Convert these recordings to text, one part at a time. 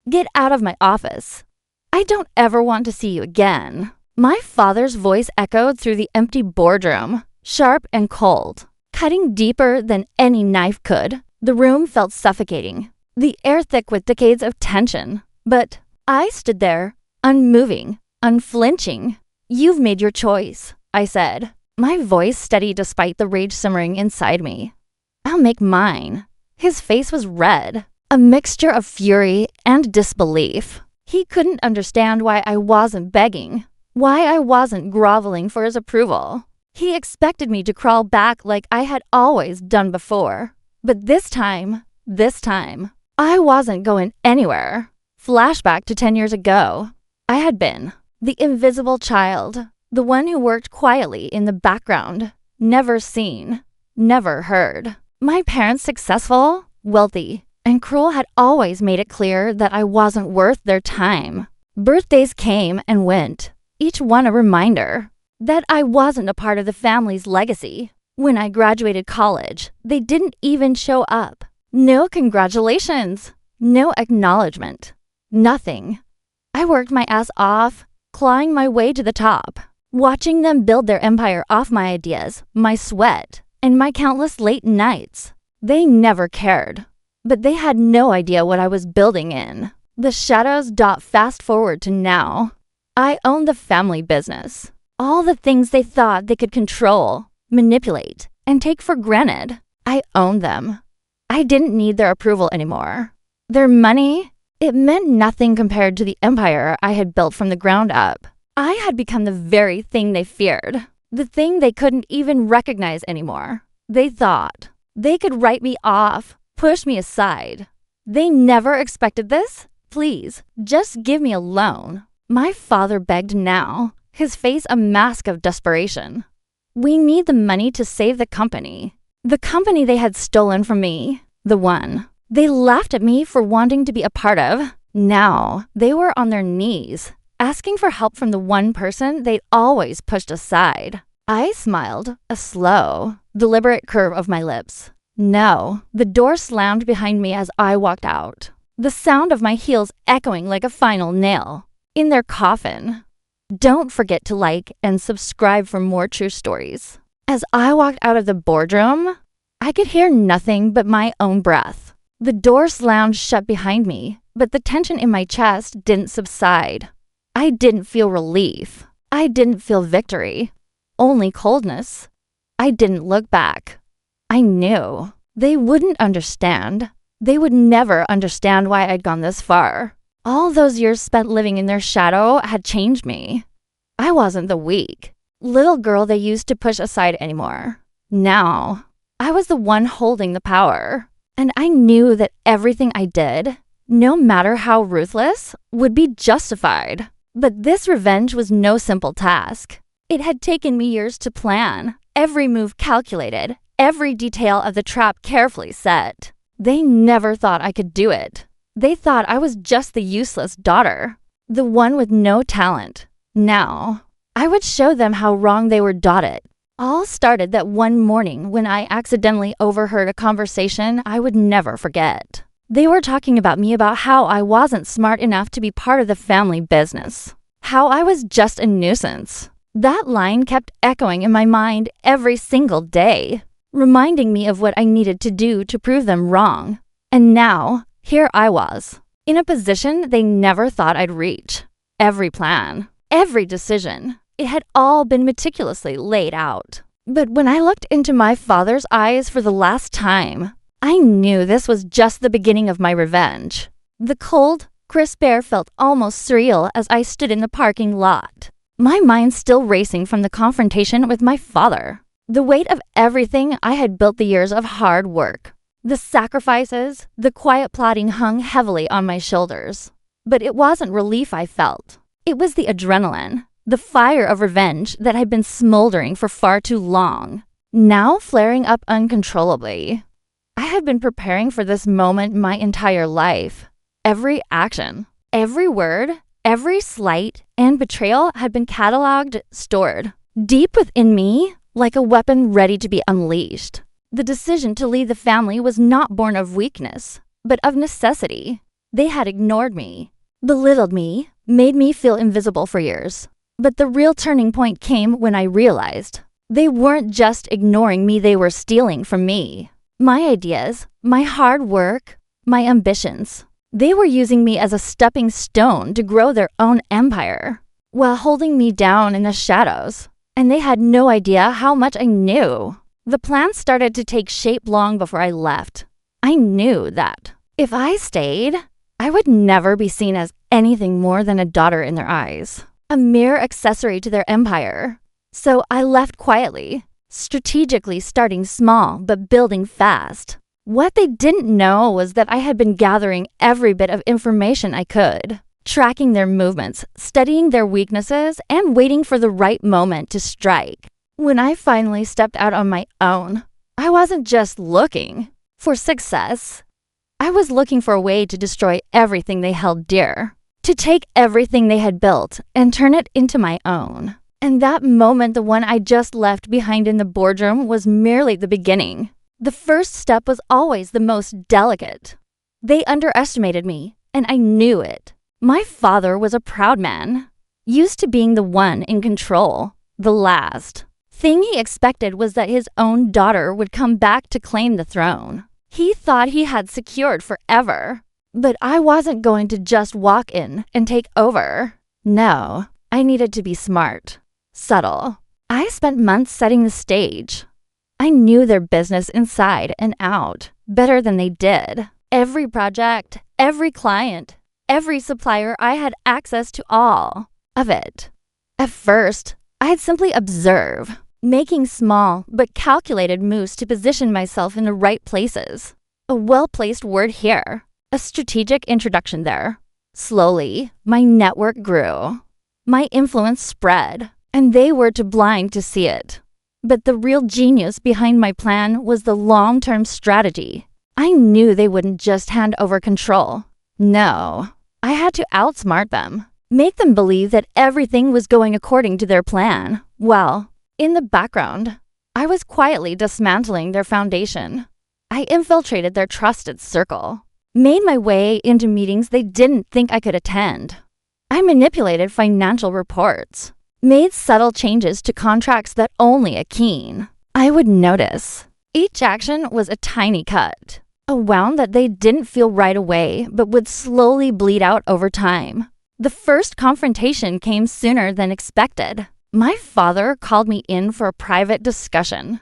Get out of my office. I don't ever want to see you again." My father's voice echoed through the empty boardroom, sharp and cold, cutting deeper than any knife could. The room felt suffocating, the air thick with decades of tension. But I stood there, unmoving, unflinching. "You've made your choice," I said, my voice steady despite the rage simmering inside me. "I'll make mine." His face was red, a mixture of fury and disbelief. He couldn't understand why I wasn't begging, why I wasn't groveling for his approval. He expected me to crawl back like I had always done before. But this time, I wasn't going anywhere. Flashback to 10 years ago. I had been the invisible child, the one who worked quietly in the background, never seen, never heard. My parents, successful, wealthy, and cruel, had always made it clear that I wasn't worth their time. Birthdays came and went, each one a reminder that I wasn't a part of the family's legacy. When I graduated college, they didn't even show up. No congratulations, no acknowledgement, nothing. I worked my ass off, clawing my way to the top, watching them build their empire off my ideas, my sweat, and my countless late nights. They never cared, but they had no idea what I was building in. The shadows dot fast forward to now. I owned the family business. All the things they thought they could control, manipulate, and take for granted, I owned them. I didn't need their approval anymore. Their money, it meant nothing compared to the empire I had built from the ground up. I had become the very thing they feared, the thing they couldn't even recognize anymore. They thought they could write me off, push me aside. They never expected this. "Please, just give me a loan." My father begged now, his face a mask of desperation. "We need the money to save the company they had stolen from me, the one they laughed at me for wanting to be a part of." Now they were on their knees, asking for help from the one person they'd always pushed aside. I smiled, a slow, deliberate curve of my lips. No, the door slammed behind me as I walked out, the sound of my heels echoing like a final nail in their coffin. Don't forget to like and subscribe for more true stories. As I walked out of the boardroom, I could hear nothing but my own breath. The door slammed shut behind me, but the tension in my chest didn't subside. I didn't feel relief. I didn't feel victory. Only coldness. I didn't look back. I knew they wouldn't understand. They would never understand why I'd gone this far. All those years spent living in their shadow had changed me. I wasn't the weak little girl they used to push aside anymore. Now, I was the one holding the power. And I knew that everything I did, no matter how ruthless, would be justified. But this revenge was no simple task. It had taken me years to plan, every move calculated, every detail of the trap carefully set. They never thought I could do it. They thought I was just the useless daughter, the one with no talent. Now, I would show them how wrong they were dotted. All started that one morning when I accidentally overheard a conversation I would never forget. They were talking about me, about how I wasn't smart enough to be part of the family business, how I was just a nuisance. That line kept echoing in my mind every single day, reminding me of what I needed to do to prove them wrong. And now, here I was, in a position they never thought I'd reach. Every plan, every decision, it had all been meticulously laid out. But when I looked into my father's eyes for the last time, I knew this was just the beginning of my revenge. The cold, crisp air felt almost surreal as I stood in the parking lot, my mind still racing from the confrontation with my father. The weight of everything I had built the years of hard work, the sacrifices, the quiet plotting hung heavily on my shoulders. But it wasn't relief I felt. It was the adrenaline, the fire of revenge that had been smoldering for far too long, now flaring up uncontrollably. I had been preparing for this moment my entire life. Every action, every word, every slight and betrayal had been cataloged, stored deep within me like a weapon ready to be unleashed. The decision to leave the family was not born of weakness, but of necessity. They had ignored me, belittled me, made me feel invisible for years. But the real turning point came when I realized they weren't just ignoring me, they were stealing from me. My ideas, my hard work, my ambitions. They were using me as a stepping stone to grow their own empire, while holding me down in the shadows. And they had no idea how much I knew. The plan started to take shape long before I left. I knew that if I stayed, I would never be seen as anything more than a daughter in their eyes, a mere accessory to their empire. So I left quietly, strategically starting small but building fast. What they didn't know was that I had been gathering every bit of information I could, tracking their movements, studying their weaknesses, and waiting for the right moment to strike. When I finally stepped out on my own, I wasn't just looking for success. I was looking for a way to destroy everything they held dear, to take everything they had built and turn it into my own. And that moment, the one I just left behind in the boardroom, was merely the beginning. The first step was always the most delicate. They underestimated me, and I knew it. My father was a proud man, used to being the one in control, the last thing he expected was that his own daughter would come back to claim the throne. He thought he had secured forever. But I wasn't going to just walk in and take over. No, I needed to be smart, subtle. I spent months setting the stage. I knew their business inside and out better than they did. Every project, every client, every supplier, I had access to all of it. At first, I'd simply observe, making small but calculated moves to position myself in the right places. A well-placed word here, a strategic introduction there. Slowly, my network grew. My influence spread, and they were too blind to see it. But the real genius behind my plan was the long-term strategy. I knew they wouldn't just hand over control. No, I had to outsmart them, make them believe that everything was going according to their plan. Well, in the background, I was quietly dismantling their foundation. I infiltrated their trusted circle, made my way into meetings they didn't think I could attend. I manipulated financial reports, made subtle changes to contracts that only a keen eye would notice. Each action was a tiny cut, a wound that they didn't feel right away but would slowly bleed out over time. The first confrontation came sooner than expected. My father called me in for a private discussion.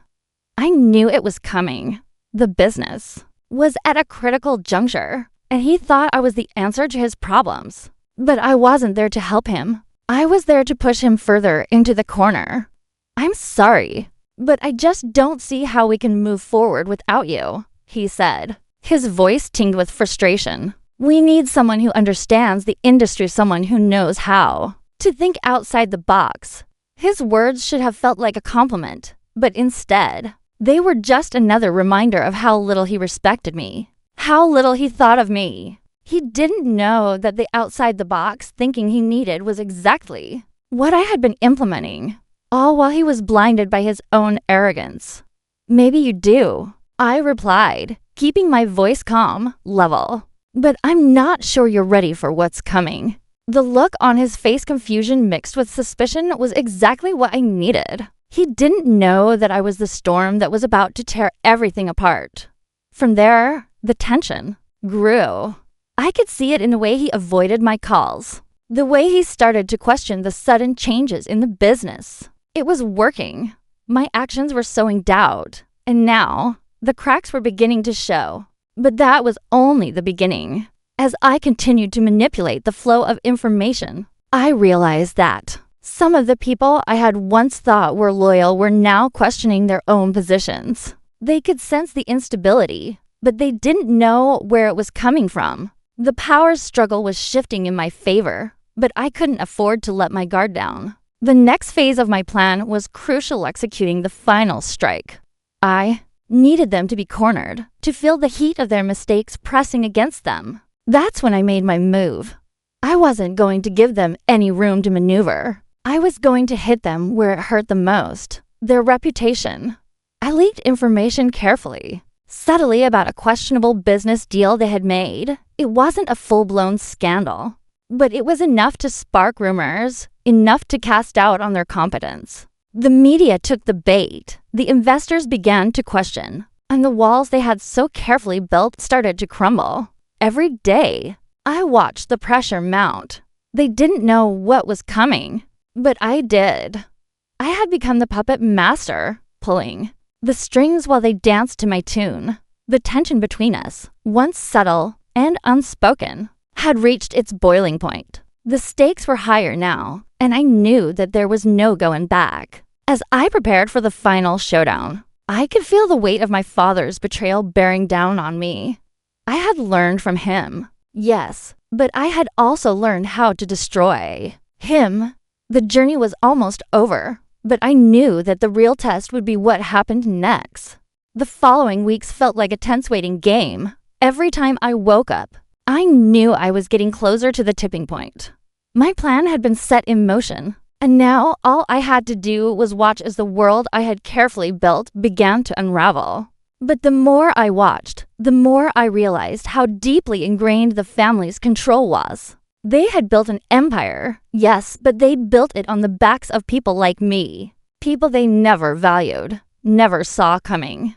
I knew it was coming. The business was at a critical juncture, and he thought I was the answer to his problems. But I wasn't there to help him. I was there to push him further into the corner. "I'm sorry, but I just don't see how we can move forward without you," he said, his voice tinged with frustration. "We need someone who understands the industry, someone who knows how to think outside the box." His words should have felt like a compliment, but instead, they were just another reminder of how little he respected me, how little he thought of me. He didn't know that the outside-the-box thinking he needed was exactly what I had been implementing, all while he was blinded by his own arrogance. "Maybe you do," I replied, keeping my voice calm, level. "But I'm not sure you're ready for what's coming." The look on his face, confusion mixed with suspicion, was exactly what I needed. He didn't know that I was the storm that was about to tear everything apart. From there, the tension grew. I could see it in the way he avoided my calls, the way he started to question the sudden changes in the business. It was working. My actions were sowing doubt, and now the cracks were beginning to show. But that was only the beginning. As I continued to manipulate the flow of information, I realized that some of the people I had once thought were loyal were now questioning their own positions. They could sense the instability, but they didn't know where it was coming from. The power struggle was shifting in my favor, but I couldn't afford to let my guard down. The next phase of my plan was crucial, executing the final strike. I needed them to be cornered, to feel the heat of their mistakes pressing against them. That's when I made my move. I wasn't going to give them any room to maneuver. I was going to hit them where it hurt the most, their reputation. I leaked information carefully, subtly about a questionable business deal they had made. It wasn't a full-blown scandal, but it was enough to spark rumors, enough to cast doubt on their competence. The media took the bait. The investors began to question, and the walls they had so carefully built started to crumble. Every day, I watched the pressure mount. They didn't know what was coming, but I did. I had become the puppet master, pulling the strings while they danced to my tune. The tension between us, once subtle and unspoken, had reached its boiling point. The stakes were higher now, and I knew that there was no going back. As I prepared for the final showdown, I could feel the weight of my father's betrayal bearing down on me. I had learned from him, yes, but I had also learned how to destroy him. The journey was almost over, but I knew that the real test would be what happened next. The following weeks felt like a tense waiting game. Every time I woke up, I knew I was getting closer to the tipping point. My plan had been set in motion, and now all I had to do was watch as the world I had carefully built began to unravel. But the more I watched, the more I realized how deeply ingrained the family's control was. They had built an empire, yes, but they built it on the backs of people like me. People they never valued, never saw coming.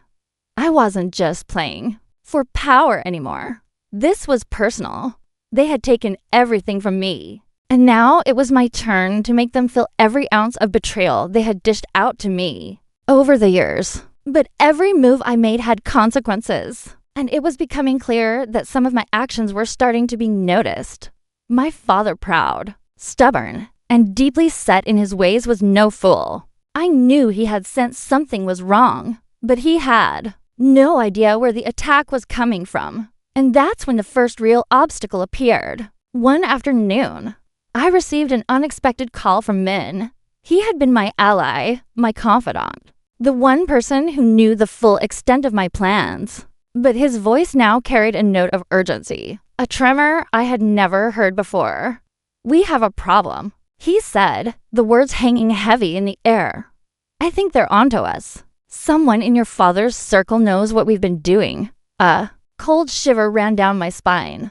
I wasn't just playing for power anymore. This was personal. They had taken everything from me, and now it was my turn to make them feel every ounce of betrayal they had dished out to me over the years. But every move I made had consequences, and it was becoming clear that some of my actions were starting to be noticed. My father, proud, stubborn, and deeply set in his ways, was no fool. I knew he had sensed something was wrong, but he had no idea where the attack was coming from. And that's when the first real obstacle appeared. One afternoon, I received an unexpected call from Min. He had been my ally, my confidant, the one person who knew the full extent of my plans. But his voice now carried a note of urgency, a tremor I had never heard before. "We have a problem," he said, the words hanging heavy in the air. "I think they're onto us. Someone in your father's circle knows what we've been doing." A cold shiver ran down my spine.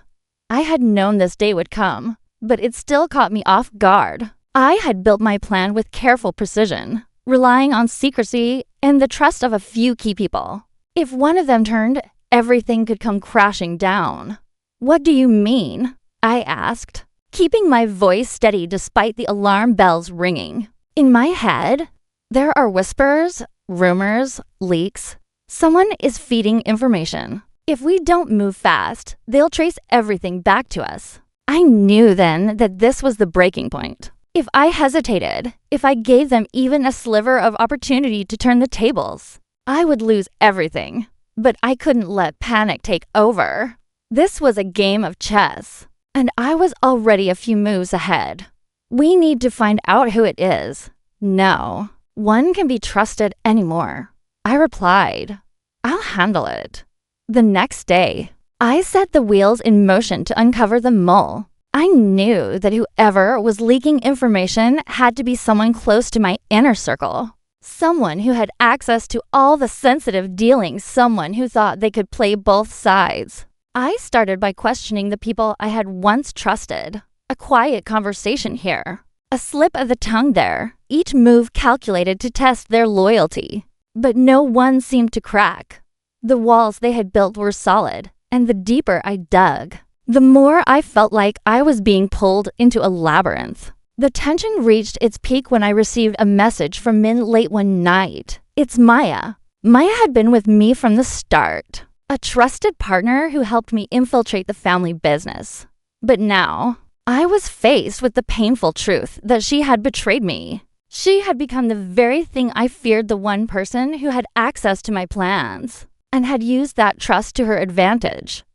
I had known this day would come, but it still caught me off guard. I had built my plan with careful precision, relying on secrecy and the trust of a few key people. If one of them turned, everything could come crashing down. "What do you mean?" I asked, keeping my voice steady despite the alarm bells ringing. In my head, there are whispers, rumors, leaks. Someone is feeding information. If we don't move fast, they'll trace everything back to us. I knew then that this was the breaking point. If I hesitated, if I gave them even a sliver of opportunity to turn the tables, I would lose everything. But I couldn't let panic take over. This was a game of chess, and I was already a few moves ahead. "We need to find out who it is. No one can be trusted anymore," I replied. "I'll handle it." The next day, I set the wheels in motion to uncover the mole. I knew that whoever was leaking information had to be someone close to my inner circle. Someone who had access to all the sensitive dealings, someone who thought they could play both sides. I started by questioning the people I had once trusted. A quiet conversation here, a slip of the tongue there, each move calculated to test their loyalty. But no one seemed to crack. The walls they had built were solid, and the deeper I dug, the more I felt like I was being pulled into a labyrinth. The tension reached its peak when I received a message from Min late one night. "It's Maya." Maya had been with me from the start, a trusted partner who helped me infiltrate the family business. But now, I was faced with the painful truth that she had betrayed me. She had become the very thing I feared, the one person who had access to my plans, and had used that trust to her advantage.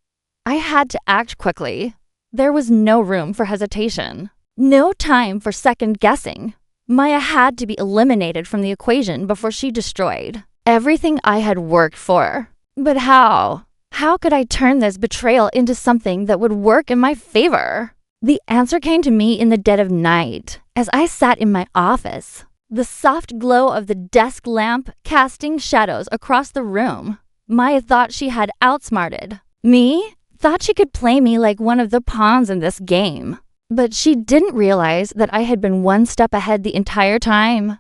I had to act quickly. There was no room for hesitation, no time for second guessing. Maya had to be eliminated from the equation before she destroyed everything I had worked for. But how? How could I turn this betrayal into something that would work in my favor? The answer came to me in the dead of night, as I sat in my office, the soft glow of the desk lamp casting shadows across the room. Maya thought she had outsmarted me, thought she could play me like one of the pawns in this game. But she didn't realize that I had been one step ahead the entire time.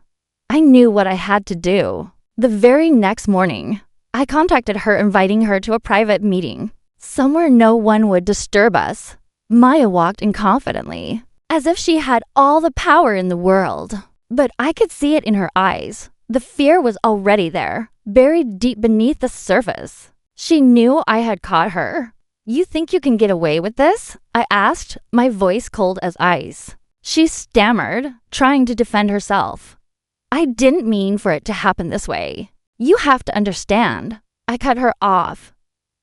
I knew what I had to do. The very next morning, I contacted her, inviting her to a private meeting, somewhere no one would disturb us. Maya walked in confidently, as if she had all the power in the world. But I could see it in her eyes. The fear was already there, buried deep beneath the surface. She knew I had caught her. "You think you can get away with this?" I asked, my voice cold as ice. She stammered, trying to defend herself. "I didn't mean for it to happen this way. You have to understand." I cut her off.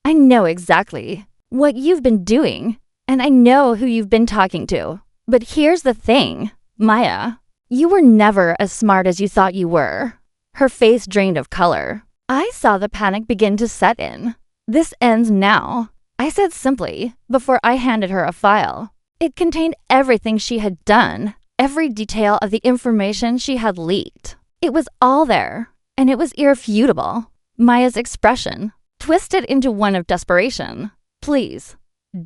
"I know exactly what you've been doing, and I know who you've been talking to. But here's the thing, Maya. You were never as smart as you thought you were." Her face drained of color. I saw the panic begin to set in. "This ends now," I said simply, before I handed her a file. It contained everything she had done, every detail of the information she had leaked. It was all there, and it was irrefutable. Maya's expression twisted into one of desperation. "Please,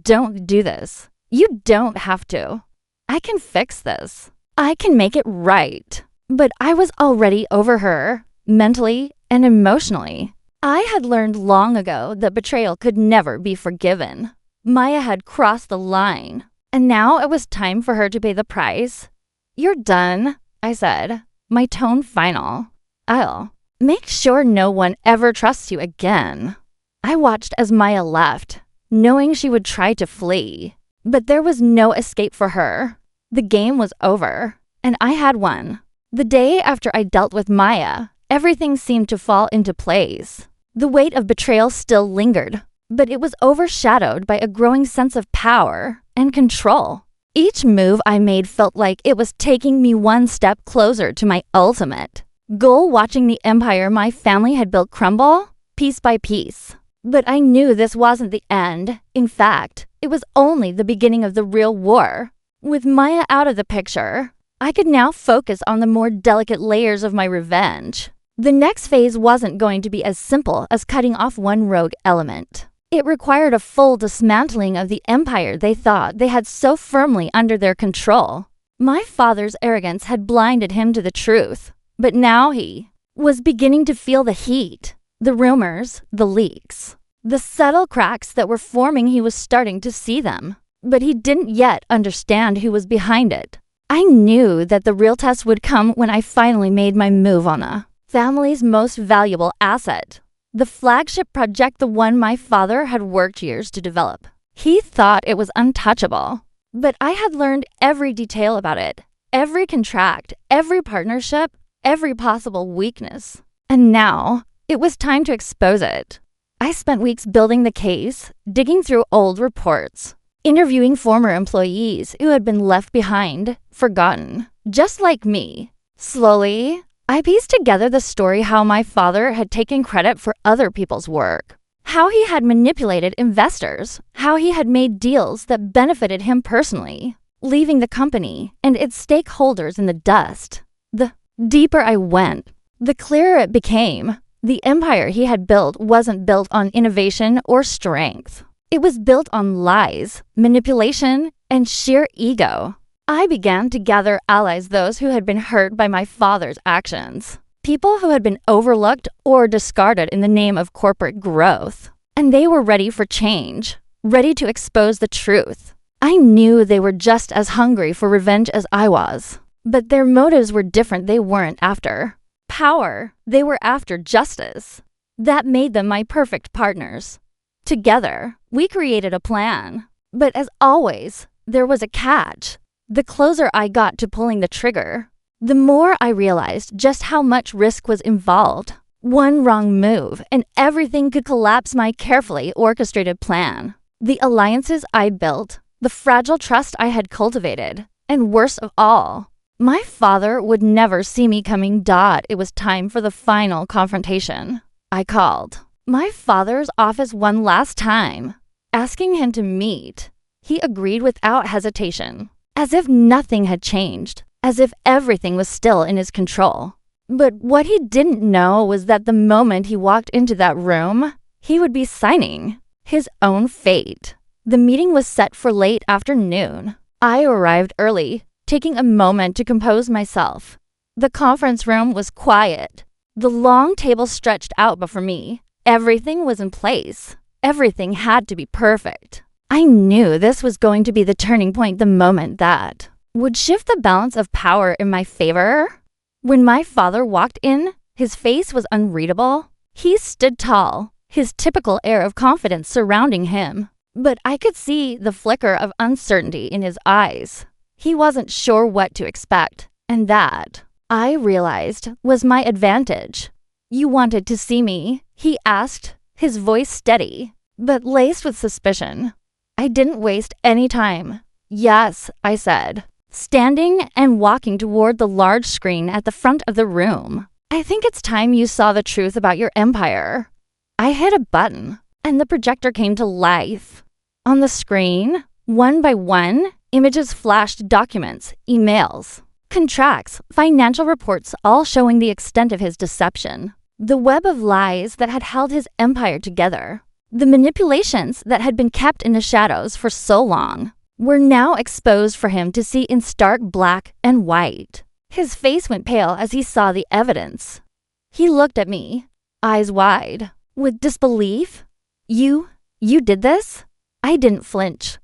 don't do this. You don't have to. I can fix this. I can make it right." But I was already over her, mentally and emotionally. I had learned long ago that betrayal could never be forgiven. Maya had crossed the line, and now it was time for her to pay the price. "You're done," I said, my tone final. "I'll make sure no one ever trusts you again." I watched as Maya left, knowing she would try to flee. But there was no escape for her. The game was over, and I had won. The day after I dealt with Maya, everything seemed to fall into place. The weight of betrayal still lingered, but it was overshadowed by a growing sense of power and control. Each move I made felt like it was taking me one step closer to my ultimate goal, watching the empire my family had built crumble piece by piece. But I knew this wasn't the end. In fact, it was only the beginning of the real war. With Maya out of the picture, I could now focus on the more delicate layers of my revenge. The next phase wasn't going to be as simple as cutting off one rogue element. It required a full dismantling of the empire they thought they had so firmly under their control. My father's arrogance had blinded him to the truth, but now he was beginning to feel the heat. The rumors, the leaks, the subtle cracks that were forming, he was starting to see them. But he didn't yet understand who was behind it. I knew that the real test would come when I finally made my move on a family's most valuable asset. The flagship project, the one my father had worked years to develop. He thought it was untouchable, but I had learned every detail about it, every contract, every partnership, every possible weakness. And now, it was time to expose it. I spent weeks building the case, digging through old reports, interviewing former employees who had been left behind, forgotten, just like me. Slowly, I pieced together the story, how my father had taken credit for other people's work, how he had manipulated investors, how he had made deals that benefited him personally, leaving the company and its stakeholders in the dust. The deeper I went, the clearer it became. The empire he had built wasn't built on innovation or strength. It was built on lies, manipulation, and sheer ego. I began to gather allies, those who had been hurt by my father's actions, people who had been overlooked or discarded in the name of corporate growth. And they were ready for change, ready to expose the truth. I knew they were just as hungry for revenge as I was, but their motives were different. They weren't after power, they were after justice. That made them my perfect partners. Together, we created a plan. But as always, there was a catch. The closer I got to pulling the trigger, the more I realized just how much risk was involved. One wrong move, and everything could collapse my carefully orchestrated plan. The alliances I built, the fragile trust I had cultivated, and worst of all, my father would never see me coming. It was time for the final confrontation. I called my father's office one last time, asking him to meet. He agreed without hesitation, as if nothing had changed, as if everything was still in his control. But what he didn't know was that the moment he walked into that room, He would be signing his own fate. The meeting was set for late afternoon. I arrived early, taking a moment to compose myself. The conference room was quiet. The long table stretched out before me. Everything was in place. Everything had to be perfect. I knew this was going to be the turning point, the moment that would shift the balance of power in my favor. When my father walked in, his face was unreadable. He stood tall, his typical air of confidence surrounding him. But I could see the flicker of uncertainty in his eyes. He wasn't sure what to expect, and that, I realized, was my advantage. "You wanted to see me?" he asked, his voice steady, but laced with suspicion. I didn't waste any time. "Yes," I said, standing and walking toward the large screen at the front of the room. "I think it's time you saw the truth about your empire." I hit a button, and the projector came to life. On the screen, one by one, images flashed: documents, emails, contracts, financial reports, all showing the extent of his deception. The web of lies that had held his empire together, the manipulations that had been kept in the shadows for so long, were now exposed for him to see in stark black and white. His face went pale as he saw the evidence. He looked at me, eyes wide, with disbelief. You did this?" I didn't flinch.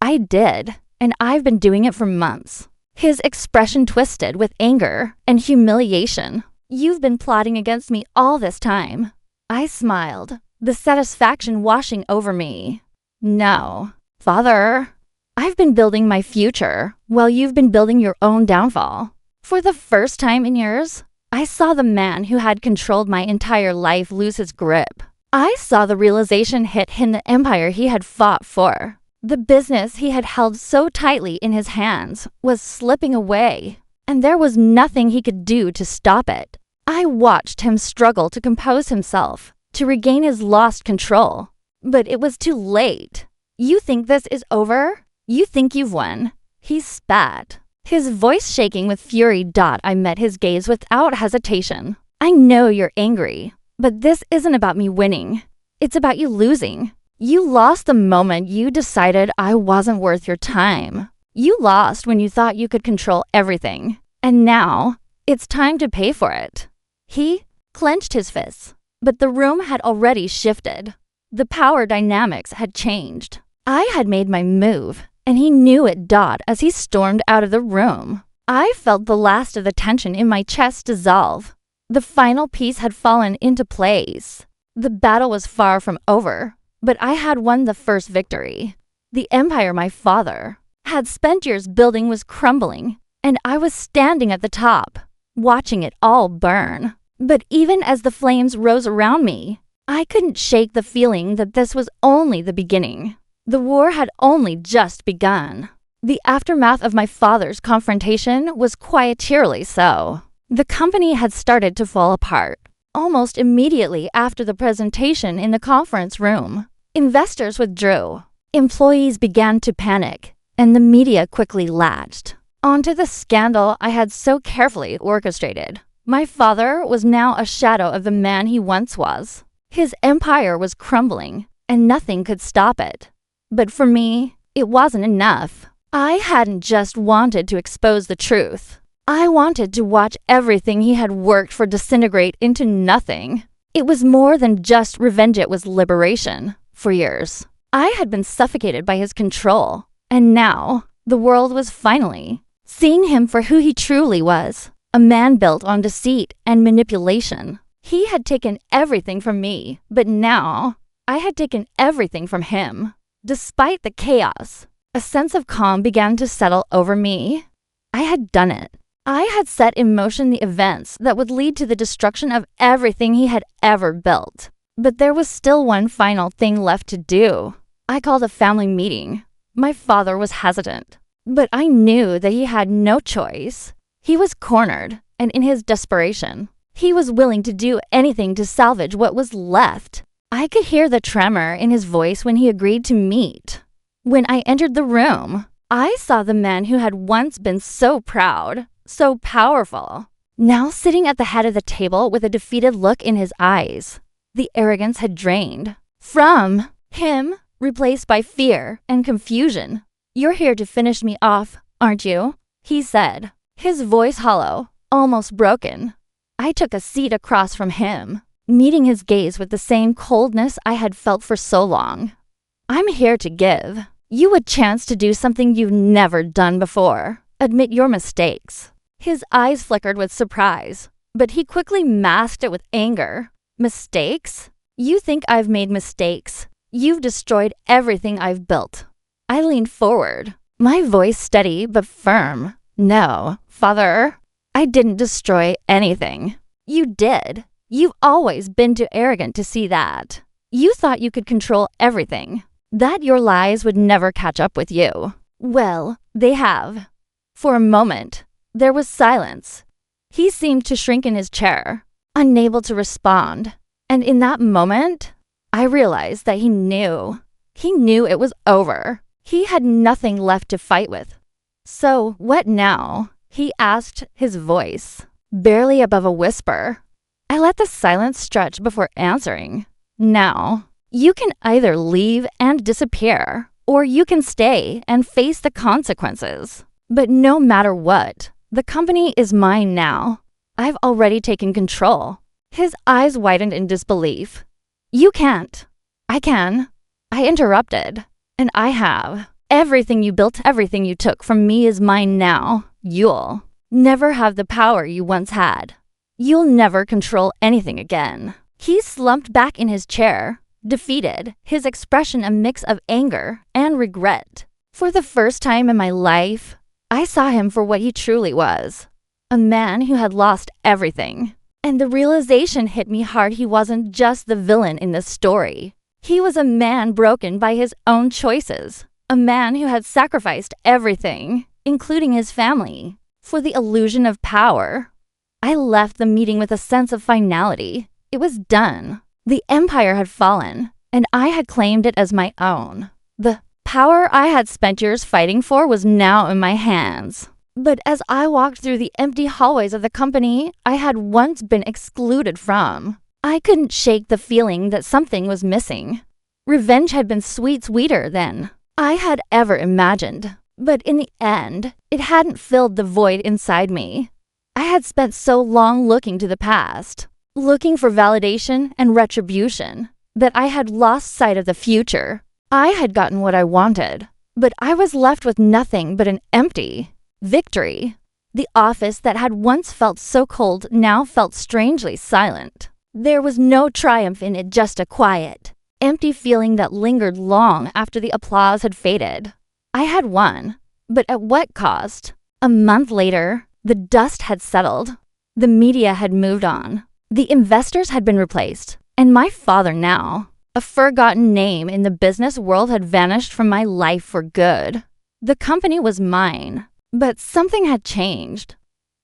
"I did, and I've been doing it for months." His expression twisted with anger and humiliation. "You've been plotting against me all this time." I smiled, the satisfaction washing over me. "No, Father. I've been building my future while you've been building your own downfall." For the first time in years, I saw the man who had controlled my entire life lose his grip. I saw the realization hit him, the empire he had fought for. The business he had held so tightly in his hands was slipping away, and there was nothing he could do to stop it. I watched him struggle to compose himself, to regain his lost control. But it was too late. "You think this is over? You think you've won?" He spat, his voice shaking with fury. I met his gaze without hesitation. "I know you're angry, but this isn't about me winning. It's about you losing. You lost the moment you decided I wasn't worth your time. You lost when you thought you could control everything. And now, it's time to pay for it." He clenched his fists, but the room had already shifted. The power dynamics had changed. I had made my move, and he knew it. As he stormed out of the room, I felt the last of the tension in my chest dissolve. The final piece had fallen into place. The battle was far from over, but I had won the first victory. The empire my father had spent years building was crumbling, and I was standing at the top, watching it all burn. But even as the flames rose around me, I couldn't shake the feeling that this was only the beginning. The war had only just begun. The aftermath of my father's confrontation was quieterly so. The company had started to fall apart. Almost immediately after the presentation in the conference room, investors withdrew. Employees began to panic, and the media quickly latched onto the scandal I had so carefully orchestrated. My father was now a shadow of the man he once was. His empire was crumbling, and nothing could stop it. But for me, it wasn't enough. I hadn't just wanted to expose the truth. I wanted to watch everything he had worked for disintegrate into nothing. It was more than just revenge, it was liberation. For years, I had been suffocated by his control, and now the world was finally seeing him for who he truly was, a man built on deceit and manipulation. He had taken everything from me, but now I had taken everything from him. Despite the chaos, a sense of calm began to settle over me. I had done it. I had set in motion the events that would lead to the destruction of everything he had ever built. But there was still one final thing left to do. I called a family meeting. My father was hesitant, but I knew that he had no choice. He was cornered, and in his desperation, he was willing to do anything to salvage what was left. I could hear the tremor in his voice when he agreed to meet. When I entered the room, I saw the man who had once been so proud, so powerful, now sitting at the head of the table with a defeated look in his eyes. The arrogance had drained. From him, replaced by fear and confusion. "You're here to finish me off, aren't you?" he said, his voice hollow, almost broken. I took a seat across from him, meeting his gaze with the same coldness I had felt for so long. "I'm here to give you a chance to do something you've never done before. Admit your mistakes." His eyes flickered with surprise, but he quickly masked it with anger. "Mistakes? You think I've made mistakes? You've destroyed everything I've built." I leaned forward, my voice steady but firm. "No, Father, I didn't destroy anything. You did. You've always been too arrogant to see that. You thought you could control everything, that your lies would never catch up with you. Well, they have." For a moment, there was silence. He seemed to shrink in his chair, unable to respond. And in that moment, I realized that he knew. He knew it was over. He had nothing left to fight with. "So, what now?" he asked, his voice barely above a whisper. I let the silence stretch before answering. "Now, you can either leave and disappear, or you can stay and face the consequences. But no matter what, the company is mine now. I've already taken control." His eyes widened in disbelief. "You can't." "I can." I interrupted. "And I have. Everything you built, everything you took from me is mine now. You'll never have the power you once had. You'll never control anything again." He slumped back in his chair, defeated, his expression a mix of anger and regret. For the first time in my life, I saw him for what he truly was, a man who had lost everything. And the realization hit me hard. He wasn't just the villain in this story. He was a man broken by his own choices, a man who had sacrificed everything, including his family, for the illusion of power. I left the meeting with a sense of finality. It was done. The empire had fallen, and I had claimed it as my own. The power I had spent years fighting for was now in my hands. But as I walked through the empty hallways of the company I had once been excluded from, I couldn't shake the feeling that something was missing. Revenge had been sweeter than I had ever imagined. But in the end, it hadn't filled the void inside me. I had spent so long looking to the past, looking for validation and retribution, that I had lost sight of the future. I had gotten what I wanted, but I was left with nothing but an empty victory. The office that had once felt so cold now felt strangely silent. There was no triumph in it, just a quiet, empty feeling that lingered long after the applause had faded. I had won, but at what cost? A month later, the dust had settled. The media had moved on. The investors had been replaced. And my father now, a forgotten name in the business world, had vanished from my life for good. The company was mine. But something had changed.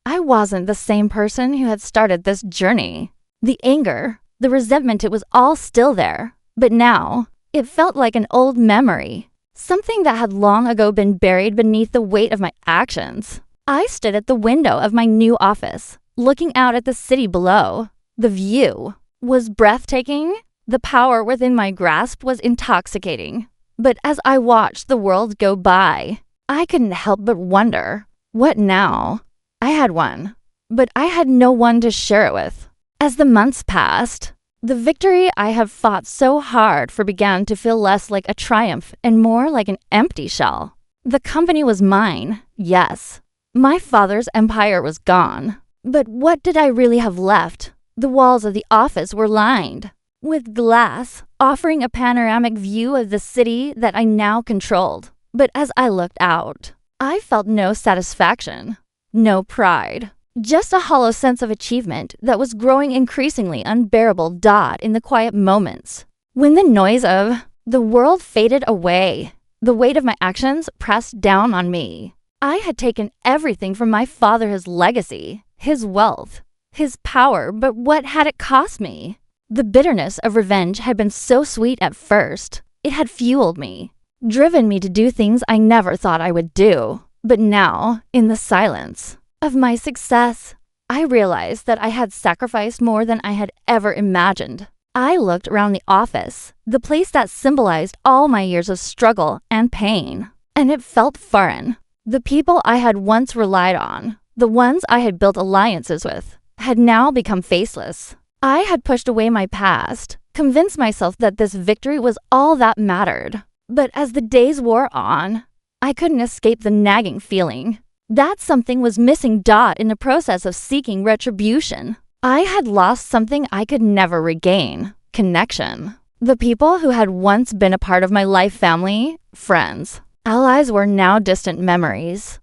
I wasn't the same person who had started this journey. The anger, the resentment, it was all still there. But now, it felt like an old memory, something that had long ago been buried beneath the weight of my actions. I stood at the window of my new office, looking out at the city below. The view was breathtaking. The power within my grasp was intoxicating. But as I watched the world go by, I couldn't help but wonder, what now? I had won, but I had no one to share it with. As the months passed, the victory I had fought so hard for began to feel less like a triumph and more like an empty shell. The company was mine, yes. My father's empire was gone. But what did I really have left? The walls of the office were lined with glass, offering a panoramic view of the city that I now controlled. But as I looked out, I felt no satisfaction, no pride, just a hollow sense of achievement that was growing increasingly unbearable in the quiet moments. When the noise of the world faded away, the weight of my actions pressed down on me. I had taken everything from my father, his legacy, his wealth, his power, but what had it cost me? The bitterness of revenge had been so sweet at first. It had fueled me, driven me to do things I never thought I would do. But now, in the silence of my success, I realized that I had sacrificed more than I had ever imagined. I looked around the office, the place that symbolized all my years of struggle and pain, and it felt foreign. The people I had once relied on, the ones I had built alliances with, had now become faceless. I had pushed away my past, convinced myself that this victory was all that mattered. But as the days wore on, I couldn't escape the nagging feeling that something was missing in the process of seeking retribution. I had lost something I could never regain: connection. The people who had once been a part of my life, family, friends, allies were now distant memories.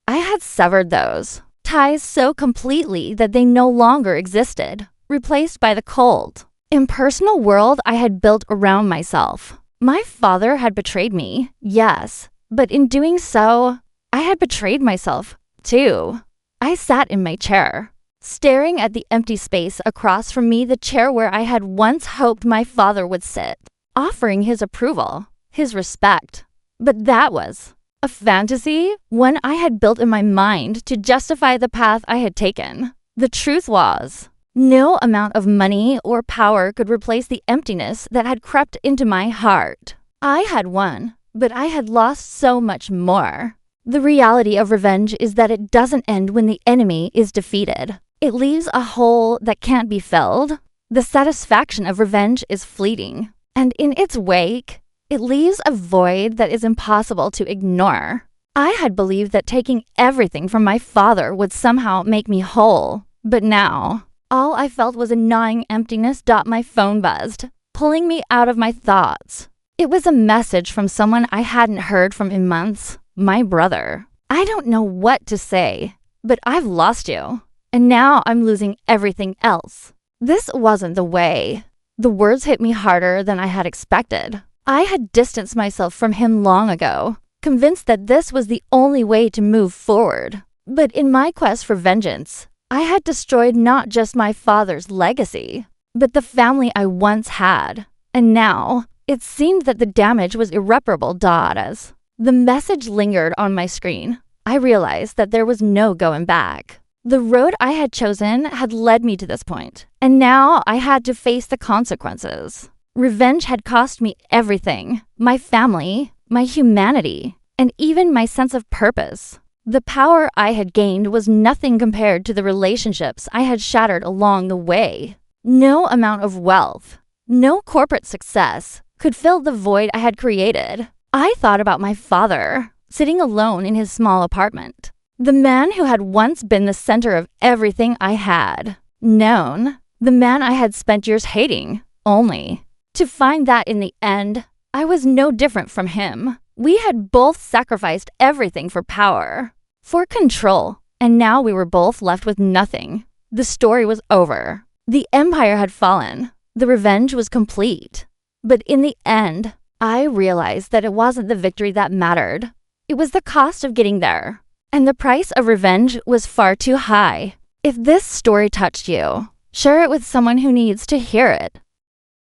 I had severed those ties so completely that they no longer existed, replaced by the cold, impersonal world I had built around myself. My father had betrayed me, yes, but in doing so, I had betrayed myself, too. I sat in my chair, staring at the empty space across from me, the chair where I had once hoped my father would sit, offering his approval, his respect. But that was a fantasy, one I had built in my mind to justify the path I had taken. The truth was, no amount of money or power could replace the emptiness that had crept into my heart. I had won, but I had lost so much more. The reality of revenge is that it doesn't end when the enemy is defeated. It leaves a hole that can't be filled. The satisfaction of revenge is fleeting, and in its wake, it leaves a void that is impossible to ignore. I had believed that taking everything from my father would somehow make me whole, but now, all I felt was a gnawing emptiness. My phone buzzed, pulling me out of my thoughts. It was a message from someone I hadn't heard from in months, my brother. I don't know what to say, but I've lost you, and now I'm losing everything else. This wasn't the way. The words hit me harder than I had expected. I had distanced myself from him long ago, convinced that this was the only way to move forward. But in my quest for vengeance, I had destroyed not just my father's legacy, but the family I once had. And now, it seemed that the damage was irreparable. As the message lingered on my screen, I realized that there was no going back. The road I had chosen had led me to this point, and now I had to face the consequences. Revenge had cost me everything: my family, my humanity, and even my sense of purpose. The power I had gained was nothing compared to the relationships I had shattered along the way. No amount of wealth, no corporate success could fill the void I had created. I thought about my father, sitting alone in his small apartment. The man who had once been the center of everything I had known. The man I had spent years hating, only to find that in the end, I was no different from him. We had both sacrificed everything for power, for control, and now we were both left with nothing. The story was over. The empire had fallen. The revenge was complete. But in the end, I realized that it wasn't the victory that mattered. It was the cost of getting there. And the price of revenge was far too high. If this story touched you, share it with someone who needs to hear it.